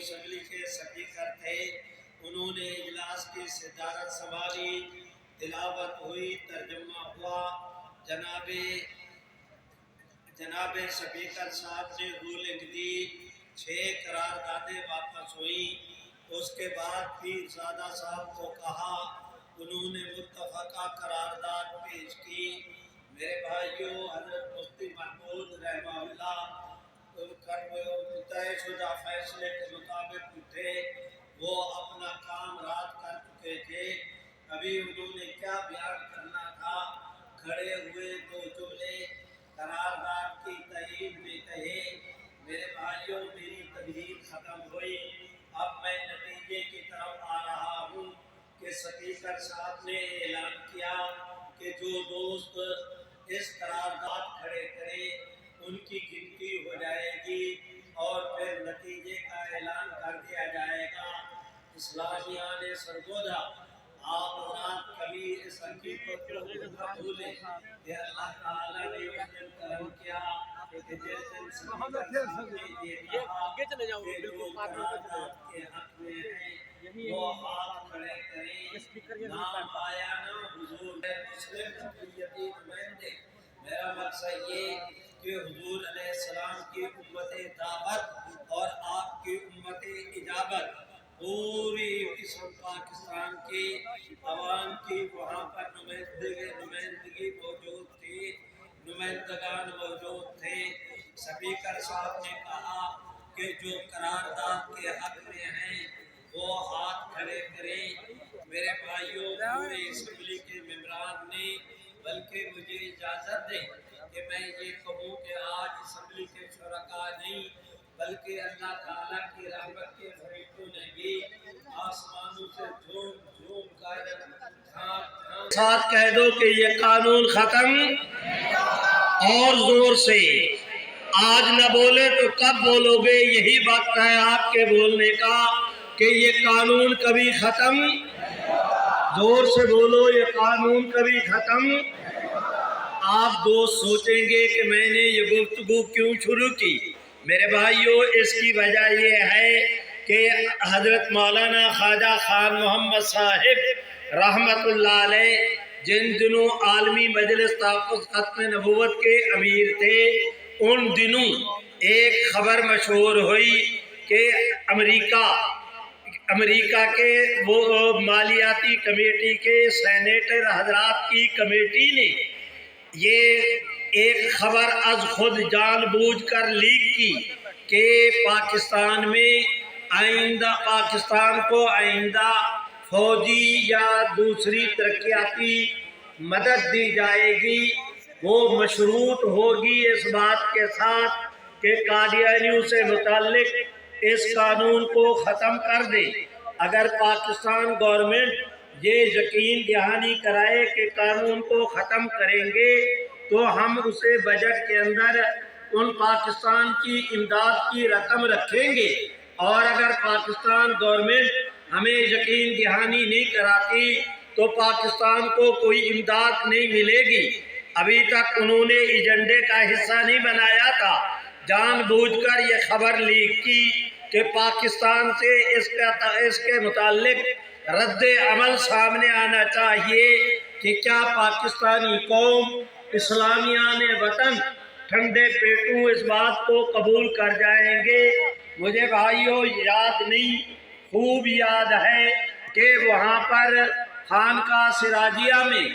Assembly کے speaker تھے، انہوں نے اجلاس کی صدارت سنبھالی، تلاوت ہوئی، ترجمہ ہوا، جناب سپیکر صاحب نے رولنگ دی، 6 قراردادیں واپس ہوئیں۔ اس کے بعد پیر زادہ صاحب کو کہا، انہوں نے متفقہ قرارداد پیش کی۔ میرے بھائیوں، حضرت مفتی محمود رحمہ اللہ طے شدہ فیصلے کے مطابق اٹھے، وہ اپنا کام رات کر چکے تھے۔ ابھی انہوں نے کیا بیان کرنا تھا، کھڑے ہوئے 2 جملے قرارداد کی تائید میں کہے۔ میرے بھائیوں، میری تقریر ختم ہوئی، اب میں نتیجے کی طرف آ رہا ہوں کہ سپیکر صاحب نے اعلان کیا کہ جو دوست اس قرارداد کھڑے کریں ان کی گنتی ہو جائے گی اور پھر نتیجے کا اعلان کر دیا جائے گا۔ اسلامیہ سرگودا، آپ حضرات کبھی اس حقیقت کو نہ بھولیں کہ اللہ تعالیٰ نے اس دن کرم کیا کہ جس دن سپیکر صاحب نے یہ کہا کہ جو قرارداد کے حق میں ہیں وہ ہاتھ کھڑے کریں۔ نام آیا نا حضور مسلم جمہوریتی نمائندے، میرا مقصد یہ کہ حضور علیہ السلام کی امت دعوت اور آپ کی امت اجابت پوری قسم پاکستان کی عوام کی وہاں پر نمائندگی موجود تھی، نمائندگان موجود تھے۔ سپیکر صاحب نے کہا کہ جو قرارداد کے حق میں ہیں وہ ہاتھ کھڑے کریں۔ میرے بھائیوں، پورے اسمبلی کے ممبران نے، بلکہ مجھے اجازت دیں کہ میں یہ کہوں کہ آج اسمبلی کے شرکاء نہیں بلکہ اللہ تعالیٰ کی رحمت کے فرشتوں نے بھی آسمانوں سے جھوم جھوم کر ساتھ کہہ دو کہ یہ قانون ختم، اور زور سے آج نہ بولے تو کب بولو گے؟ یہی وقت ہے آپ کے بولنے کا کہ یہ قانون کبھی ختم، زور سے بولو، یہ قانون کبھی ختم۔ آپ دوست سوچیں گے کہ میں نے یہ گفتگو کیوں شروع کی؟ میرے بھائیوں، اس کی وجہ یہ ہے کہ حضرت مولانا خواجہ خان محمد صاحب رحمت اللہ علیہ جن دنوں عالمی مجلس تحفظ ختم نبوت کے امیر تھے، ان دنوں ایک خبر مشہور ہوئی کہ امریکہ کے وہ مالیاتی کمیٹی کے سینیٹر حضرات کی کمیٹی نے یہ ایک خبر از خود جان بوجھ کر لیک کی کہ پاکستان کو آئندہ فوجی یا دوسری ترقیاتی مدد دی جائے گی، وہ مشروط ہوگی اس بات کے ساتھ کہ قادیانیوں سے متعلق اس قانون کو ختم کر دے۔ اگر پاکستان گورنمنٹ یہ یقین دہانی کرائے کہ قانون کو ختم کریں گے تو ہم اسے بجٹ کے اندر ان پاکستان کی امداد کی رقم رکھیں گے، اور اگر پاکستان گورنمنٹ ہمیں یقین دہانی نہیں کراتی تو پاکستان کو کوئی امداد نہیں ملے گی۔ ابھی تک انہوں نے ایجنڈے کا حصہ نہیں بنایا تھا، جان بوجھ کر یہ خبر لیک کی کہ پاکستان سے اس کے متعلق رد عمل سامنے آنا چاہیے کہ کیا پاکستانی قوم، اسلامیان وطن ٹھنڈے پیٹوں اس بات کو قبول کر جائیں گے؟ مجھے بھائیوں یاد نہیں، خوب یاد ہے کہ وہاں پر خانقاہ سراجیہ میں